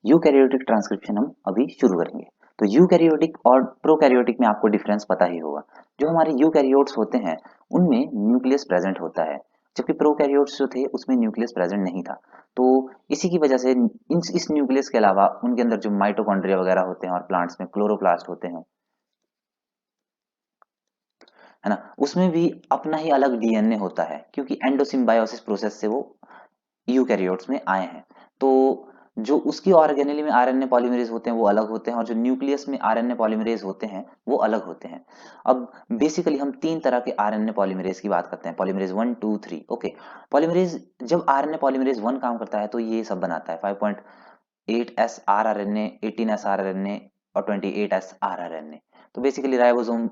Eukaryotic transcription हम अभी शुरू करेंगे। तो यूकैरियोटिक और प्रोकैरियोटिक में आपको डिफरेंस पता ही होगा। जो हमारे यूकैरियोट्स होते हैं उनमें न्यूक्लियस प्रेजेंट होता है, जबकि प्रोकैरियोट्स जो थे उसमें न्यूक्लियस प्रेजेंट नहीं था। तो इसी की वजह से इस न्यूक्लियस के अलावा उनके अंदर जो माइटोकॉन्ड्रिया वगैरह होते हैं और प्लांट्स में क्लोरोप्लास्ट होते हैं, है ना, उसमें भी अपना ही अलग डीएनए होता है, क्योंकि एंडोसिम्बायोसिस प्रोसेस से वो यूकैरियोट्स में आए हैं। तो जो उसकी ऑर्गेनेली में आरएनए पॉलीमरेज होते हैं वो अलग होते हैं, और जो न्यूक्लियस में आरएनए पॉलीमरेज होते हैं वो अलग होते हैं। अब बेसिकली हम तीन तरह के आरएनए पॉलीमरेज की बात करते हैं, पॉलीमरेज 1 2 3। ओके, पॉलीमरेज जब आरएनए पॉलीमरेज 1 काम करता है तो ये सब बनाता है 5.8 S R R N A, 18 S R R N A और 28 S R R N A. तो बेसिकली राइबोसोम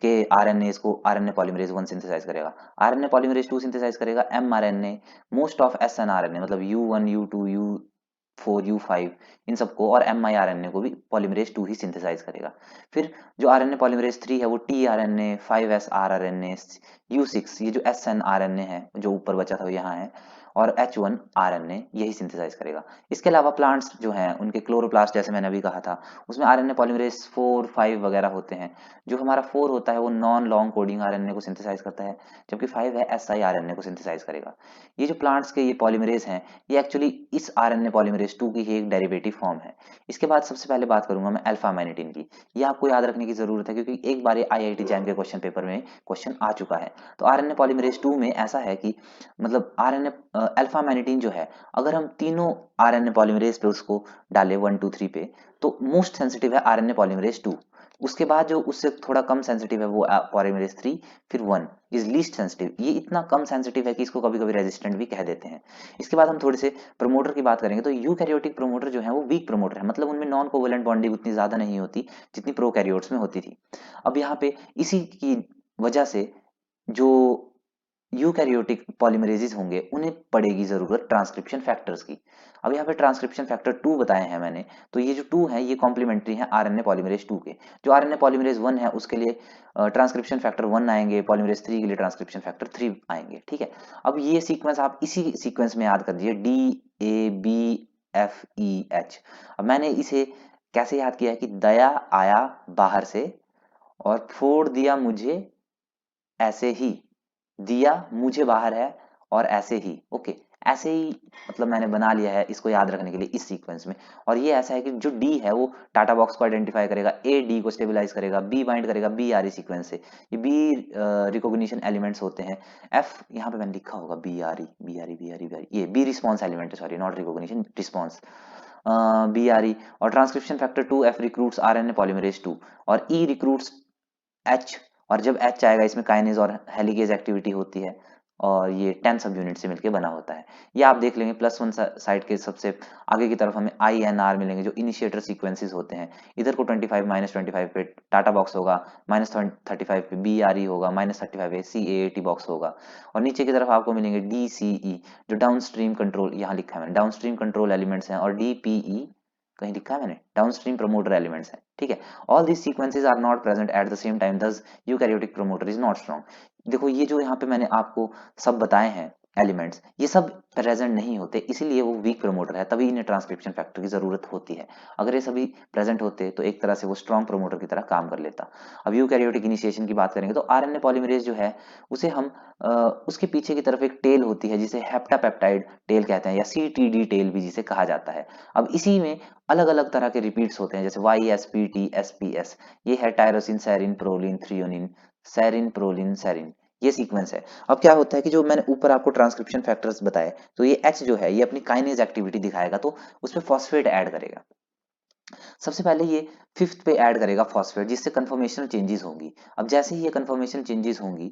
के आरएनए को आरएनए पॉलीमरेज 1 सिंथेसाइज करेगा, आरएनए पॉलीमरेज 2 सिंथेसाइज करेगा एमआरएनए, मोस्ट ऑफ एसएनआरएनए मतलब U1 U2 U4 U5 इन सबको, और एमआईआरएनए को भी पॉलीमरेज 2 ही सिंथेसाइज करेगा। फिर जो आरएनए पॉलीमरेज 3 है वो टीआरएनए, 5S U6, ये जो एसएनआरएनए है जो ऊपर बचा था वो यहाँ है, और H1 आरएनए यही सिंथेसाइज करेगा। इसके अलावा प्लांट्स जो हैं उनके क्लोरोप्लास्ट, जैसे मैंने अभी कहा था, उसमें आरएनए पॉलीमरेज 4 5 वगैरह होते हैं। जो हमारा 4 होता है वो नॉन लॉन्ग कोडिंग आरएनए को सिंथेसाइज करता है, जबकि 5 है एसआई आरएनए को सिंथेसाइज करेगा। ये जो प्लांट्स के ये पॉलीमरेज हैं, ये एक्चुअली इस आरएनए पॉलीमरेज 2 की ही एक डेरिवेटिव फॉर्म है। इसके बाद सबसे पहले बात करूंगा मैं अल्फा मैनिटिन की। ये आपको याद रखने की जरूरत है, क्योंकि एक बार आईआईटी जैम के क्वेश्चन पेपर में क्वेश्चन आ चुका है। तो आरएनए पॉलीमरेज 2 में ऐसा है कि मतलब आरएनए अल्फा मैनिटिन जो है, अगर हम तीनों आरएनए पॉलीमरेज पे उसको डाले 1 2 3 पे, तो मोस्ट सेंसिटिव है आरएनए पॉलीमरेज 2। उसके बाद जो उससे थोड़ा कम सेंसिटिव है वो पॉलीमरेज 3, फिर 1 इज लीस्ट सेंसिटिव। ये इतना कम सेंसिटिव है कि इसको कभी कभी रेजिस्टेंट भी कह देते हैं। इसके बाद हम थोड़े से प्रमोटर की बात करेंगे। तो यूकैरियोटिक प्रमोटर जो है वो वीक प्रमोटर है, मतलब उनमें नॉन कोवेलेंट बॉन्डिंग उतनी ज्यादा नहीं होती जितनी प्रोकैरियोट्स में होती थी। अब यहाँ पे इसी की वजह से जो यूकैरियोटिक पॉलीमरेजेस होंगे उन्हें पड़ेगी जरूरत ट्रांसक्रिप्शन फैक्टर्स की। अब यहाँ पे ट्रांसक्रिप्शन फैक्टर 2 बताए हैं मैंने, तो ये जो 2 है ये कॉम्प्लीमेंट्री है आरएनए पॉलीमरेज 2 के। जो आरएनए पॉलीमरेज 1 है उसके लिए ट्रांसक्रिप्शन फैक्टर 1 आएंगे, पॉलीमरेज 3 के लिए ट्रांसक्रिप्शन फैक्टर 3 आएंगे। ठीक है, अब ये सीक्वेंस आप इसी सीक्वेंस में याद कर दीजिए, DABFEH। अब मैंने इसे कैसे याद किया है कि दया आया बाहर से और फोड़ दिया मुझे ऐसे ही, दिया मुझे बाहर है और ऐसे ही। ओके, ऐसे ही मतलब मैंने बना लिया है इसको याद रखने के लिए इस सीक्वेंस में। और ये ऐसा है कि जो डी है वो टाटा बॉक्स को आइडेंटिफाई करेगा, ए डी को स्टेबलाइज करेगा, बी बाइंड करेगा बी आर ई सीक्वेंस से। ये बी रिकॉग्निशन एलिमेंट्स होते हैं। एफ यहाँ पे मैंने लिखा होगा B R E B R E B R E B R E, ये बी रिस्पॉन्स एलिमेंट है, sorry not recognition, response, B R E. और transcription factor 2 F recruits R N A polymerase 2, और ई recruits H. और जब H आएगा इसमें kinase और helicase activity होती है, और ये 10 सब यूनिट से मिलकर बना होता है। ये आप देख लेंगे +1 साइड के सबसे आगे की तरफ हमें आई एन आर मिलेंगे जो इनिशिएटर सीक्वेंसेस होते हैं। इधर को 25 -25 पे टाटा बॉक्स होगा, -35 पे बी आर ई होगा, -35 पे सी ए टी बॉक्स होगा, और नीचे की तरफ आपको मिलेंगे डी सी ई जो डाउन स्ट्रीम कंट्रोल, यहाँ लिखा है मैंने डाउन स्ट्रीम कंट्रोल एलिमेंट्स हैं, और डी पी ई कहीं लिखा है मैंने डाउन स्ट्रीम प्रमोटर एलिमेंट्स हैं। ठीक है, all these sequences are not present at the same time, thus eukaryotic promoter is not strong. देखो ये जो यहाँ पे मैंने आपको सब बताए हैं एलिमेंट्स, ये सब प्रेजेंट नहीं होते, इसीलिए वो वीक प्रमोटर है, तभी इन्हें ट्रांसक्रिप्शन फैक्टर की जरूरत होती है। अगर ये सभी प्रेजेंट होते तो एक तरह से वो स्ट्रॉन्ग प्रमोटर की तरह काम कर लेता। अब यूकैरियोटिक इनिशिएशन की बात करेंगे तो आरएनए पॉलीमरेज जो है उसे हम उसके पीछे की तरफ एक टेल होती है जिसे हेप्टापेप्टाइड टेल कहते हैं, या सीटीडी टेल भी जिसे कहा जाता है। अब इसी में अलग अलग तरह के रिपीट्स होते हैं, जैसे YSPT SPS, ये है tyrosine serine proline threonine, serine proline serine, ये सीक्वेंस है। अब क्या होता है कि जो मैंने ऊपर आपको ट्रांसक्रिप्शन फैक्टर्स बताए, तो ये H जो है ये अपनी काइनेज एक्टिविटी दिखाएगा, तो उसमें फॉस्फेट ऐड करेगा। सबसे पहले ये फिफ्थ पे ऐड करेगा फॉस्फेट, जिससे कन्फर्मेशनल चेंजेस होंगी। अब जैसे ही ये कन्फर्मेशनल चेंजेस होंगी,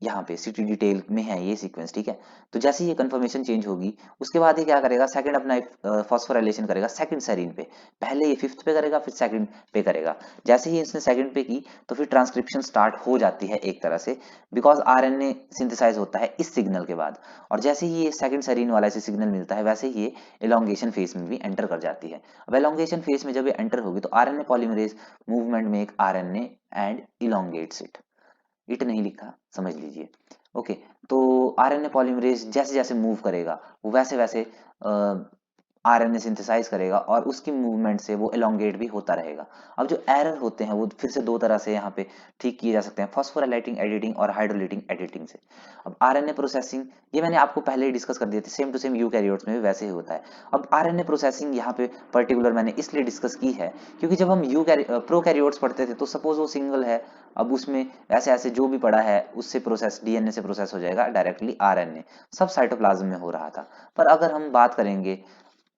यहाँ पे सिटी डिटेल में है ये सीक्वेंस, ठीक है। तो जैसे ये कंफर्मेशन चेंज होगी, उसके बाद ये क्या करेगा, सेकंड अपना एक फॉस्फोराइलेशन करेगा सेकंड सेरीन पे। पहले ये फिफ्थ पे करेगा, फिर सेकंड पे करेगा। जैसे ही इसने सेकंड पे की तो फिर ट्रांसक्रिप्शन स्टार्ट हो जाती है एक तरह से, बिकॉज आरएनए सिंथेसाइज होता है इस सिग्नल के बाद। और जैसे ही ये सेकंड सेरीन वाला इसे सिग्नल मिलता है, वैसे ही ये एलोंगेशन फेज में भी एंटर कर जाती है। अब एलोंगेशन फेज में जब ये एंटर होगी तो आरएनए पॉलीमरेज मूवमेंट में एक आरएनए एंड इलोंगेट्स इट नहीं लिखा, समझ लीजिए। ओके, तो आरएनए पॉलीमरेज जैसे जैसे मूव करेगा वो वैसे वैसे आरएनए सिंथेसाइज करेगा और उसकी मूवमेंट से वो एलोंगेट भी होता रहेगा। अब जो एरर होते हैं वो फिर से दो तरह से यहाँ पे ठीक किए जा सकते हैं, फॉस्फोराइलेटिंग एडिटिंग और हाइड्रोलाइटिंग एडिटिंग से। अब आरएनए प्रोसेसिंग ये मैंने आपको पहले ही डिस्कस कर दिया था, सेम टू सेम यूकैरियोट्स में भी वैसे ही होता है। अब आरएनए प्रोसेसिंग यहाँ पे पर्टिकुलर मैंने इसलिए डिस्कस की है क्योंकि जब हम प्रोकैरियोट्स पढ़ते थे तो सपोज वो सिंगल है, अब उसमें ऐसे ऐसे जो भी पड़ा है उससे प्रोसेस डीएनए से प्रोसेस हो जाएगा डायरेक्टली आरएनए, सब साइटोप्लाज्म में हो रहा था। पर अगर हम बात करेंगे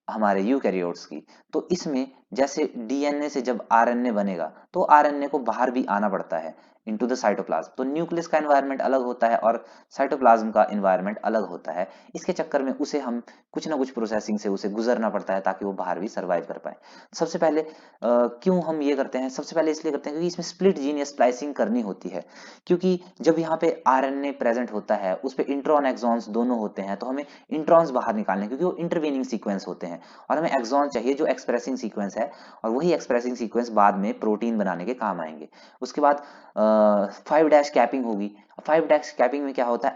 हमारे यूकैरियोट्स की, तो इसमें जैसे डीएनए से जब आरएनए बनेगा तो आरएनए को बाहर भी आना पड़ता है इनटू द साइटोप्लाज्म। तो न्यूक्लियस का एनवायरनमेंट अलग होता है और साइटोप्लाज्म का एनवायरनमेंट अलग होता है। इसके चक्कर में उसे हम कुछ ना कुछ प्रोसेसिंग से उसे गुजरना पड़ता है ताकि वो बाहर भी सर्वाइव कर पाए। सबसे पहले क्यों हम ये करते हैं? सबसे पहले इसलिए करते हैं क्योंकि इसमें स्प्लिट जीन या स्प्लाइसिंग करनी होती है। क्योंकि जब यहाँ पे आरएनए प्रेजेंट होता है उस पे इंट्रॉन एक्सॉन्स दोनों होते हैं, तो हमें इंट्रॉन्स बाहर निकालने क्योंकि वो इंटरवीनिंग सीक्वेंस होते हैं, और हमें एक्सॉन चाहिए जो एक्सप्रेसिंग सीक्वेंस है, और वही एक्सप्रेसिंग सीक्वेंस बाद में प्रोटीन बनाने के काम आएंगे। उसके बाद 5' कैपिंग होगी। 5' कैपिंग में क्या होता है,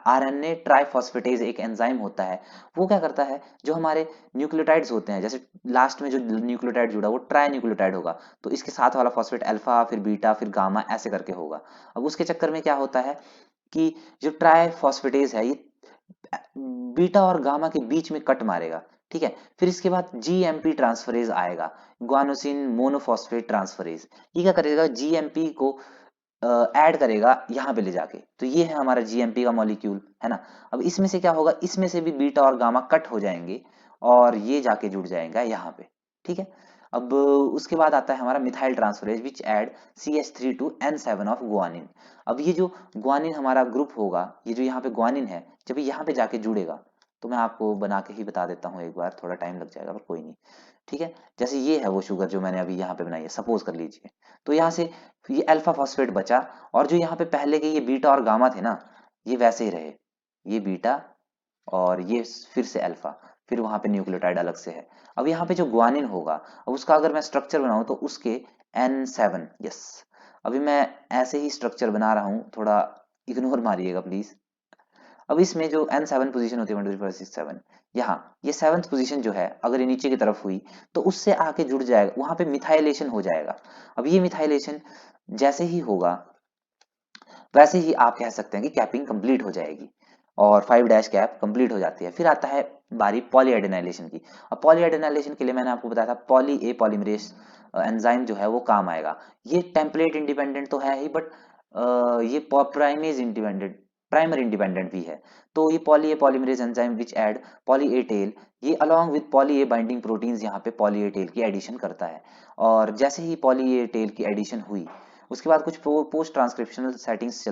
आरएनए ट्राइफॉस्फेटेज एक एंजाइम होता है, वो क्या करता है जो हमारे न्यूक्लियोटाइड्स होते हैं, जैसे लास्ट में जो न्यूक्लियोटाइड जुड़ा वो ट्राई न्यूक्लियोटाइड होगा, तो इसके साथ वाला फॉस्फेट अल्फा फिर बीटा फिर गामा ऐसे करके होगा। अब उसके चक्कर में क्या होता है कि जो ट्राइफॉस्फेटेज है ये बीटा और गामा के बीच में कट मारेगा, ठीक है। फिर इसके बाद जीएमपी ट्रांसफरेज आएगा, ग्वानोसिन मोनोफॉस्फेट ट्रांसफरेज। ये क्या करेगा, जीएमपी को ऐड करेगा यहाँ पे ले जाके, तो ये है हमारा जीएमपी का मॉलिक्यूल, है ना। अब इसमें से क्या होगा, इसमें से भी बीटा और गामा कट हो जाएंगे और ये जाके जुड़ जाएगा यहाँ पे, ठीक है। अब उसके बाद आता है हमारा methyl transferase which add CH3 to N7 of guanine. अब ये जो गुआनिन हमारा ग्रुप होगा, ये जो यहाँ पे गुआनिन है, जब ये यहाँ पे जाके जुड़ेगा, तो मैं आपको बना के ही बता देता हूँ एक बार, थोड़ा टाइम लग जाएगा पर कोई नहीं, ठीक है। जैसे ये है वो शुगर जो मैंने अभी यहाँ पे बनाई है, सपोज कर लीजिए, तो यहाँ से ये अल्फा फॉस्फेट बचा, और जो यहाँ पे पहले के ये बीटा और गामा थे ना, ये वैसे ही रहे, ये बीटा और ये फिर से अल्फा, फिर वहां पे न्यूक्लियोटाइड अलग से है। अब यहाँ पे जो ग्वानिन होगा, अब उसका अगर मैं स्ट्रक्चर बनाऊं तो उसके N7, यस, अभी मैं ऐसे ही स्ट्रक्चर बना रहा हूँ, थोड़ा इग्नोर मारिएगा प्लीज। अब इसमें जो N7 पोजीशन होती है 1 2 3 4 6 7, यहाँ ये 7th पोजीशन जो है अगर ये नीचे की तरफ हुई तो उससे आके जुड़ जाएगा, वहां पे मिथाइलेशन हो जाएगा। अब ये मिथाइलेशन जैसे ही होगा वैसे ही आप कह सकते हैं कि कैपिंग कंप्लीट हो जाएगी और 5' कैप कंप्लीट हो जाती है। फिर आता है बारी पॉलीएडेनाइलेशन की। अब पॉलीएडेनाइलेशन के लिए मैंने आपको बताया था पॉली ए पॉलीमरेज एंजाइम जो है वो काम आएगा। ये टेम्पलेट इंडिपेंडेंट तो है ही, बट ये प्राइमेज इंडिपेंडेंट, प्राइमर इंडिपेंडेंट भी है। तो ये poly A polymerase enzyme which add poly A tail, ये along with poly A binding proteins यहाँ पे पॉली ए टेल की एडिशन करता है। और जैसे ही पॉली ए टेल की एडिशन हुई उसके बाद कुछ पोस्ट ट्रांसक्रिप्शनल सेटिंग्स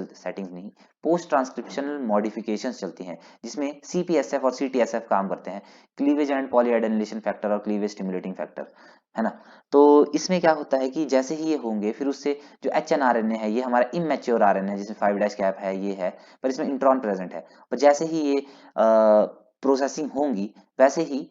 नहीं, पोस्ट ट्रांसक्रिप्शनल मॉडिफिकेशंस चलती हैं जिसमें CPSF और CTSF काम करते हैं, क्लीवेज एंड पॉलीएडेनिलेशन फैक्टर और क्लीवेज स्टिमुलेटिंग फैक्टर, है ना। तो इसमें क्या होता है कि जैसे ही ये होंगे फिर उससे जो HNRNA है, ये हमारा इमेच्योर RNA है जिसमें 5' कैप है, ये है, पर इसमें इंट्रॉन प्रेजेंट है। पर जैसे ही ये प्रोसेसिंग होंगी वैसे ही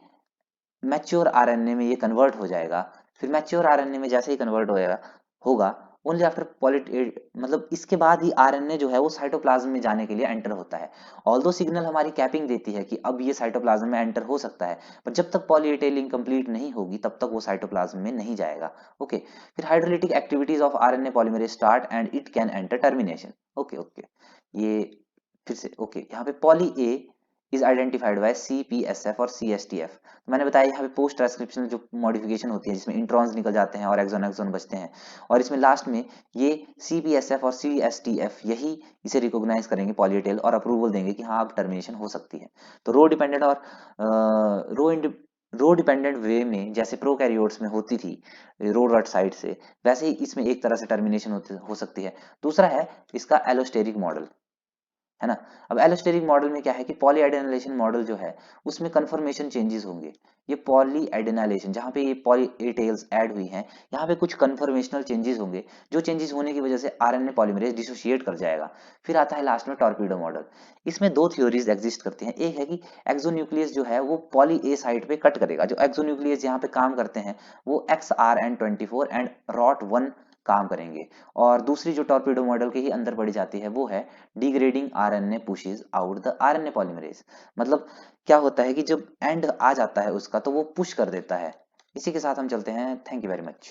मैच्योर आरएनए में ये कन्वर्ट हो जाएगा। फिर मैच्योर आरएनए में जैसे ही कन्वर्ट होएगा होगा ओनली आफ्टर मतलब इसके बाद ही आरएनए जो है वो साइटोप्लाज्म में जाने के लिए एंटर होता है। ऑल्दो सिग्नल हमारी कैपिंग देती है कि अब ये साइटोप्लाज्म में एंटर हो सकता है, पर जब तक पॉलीएटेलिंग कंप्लीट नहीं होगी तब तक वो साइटोप्लाज्म में नहीं जाएगा। ओके, फिर hydrolytic activities of RNA polymerase start and it can enter termination. Okay okay, ये फिर से ओके, यहाँ पे poly A is identified by CPSF और CSTF। तो मैंने बताया यहाँ पे पोस्ट ट्रांसक्रिप्शनल जो मॉडिफिकेशन होती है जिसमें इंट्रॉन्स निकल जाते हैं और एक्सोन बचते हैं, और इसमें लास्ट में ये CPSF और CSTF यही इसे रिकॉग्नाइज करेंगे पॉलीटेल और अप्रूवल देंगे कि हाँ अब टर्मिनेशन हो सकती है। तो रो डिपेंडेंट और रो डिपेंडेंट वे में जैसे प्रोकैरियोट्स में होती थी रो रट साइड से, वैसे ही इसमें एक तरह से टर्मिनेशन हो सकती है। दूसरा है इसका एलोस्टेरिक मॉडल, है ना। अब एलोस्टेरिक मॉडल में क्या है कि पॉलीएडेनाइलेशन मॉडल जो है उसमें कन्फर्मेशन चेंजेस होंगे। ये पॉलीएडेनाइलेशन जहाँ पे ये पॉली ए टेल्स ऐड हुई हैं, यहाँ पे कुछ कन्फर्मेशनल चेंजेस होंगे, जो चेंजेस होने की वजह से आरएनए पॉलीमरेज डिसोशिएट कर जाएगा। फिर आता है लास्ट में टॉर्पीडो मॉडल। इसमें दो थ्योरीज एग्जिस्ट करती हैं। एक है कि एक्सोन्यूक्लियस जो है वो पॉली ए साइट पे कट करेगा, जो एक्सोन्यूक्लियस यहाँ पे काम करते हैं वो XRN24 एंड ROT1 काम करेंगे। और दूसरी जो टॉर्पेडो मॉडल के ही अंदर पड़ी जाती है वो है degrading RNA pushes out the RNA polymerase. मतलब क्या होता है कि जब एंड आ जाता है उसका तो वो पुश कर देता है। इसी के साथ हम चलते हैं। Thank you very much.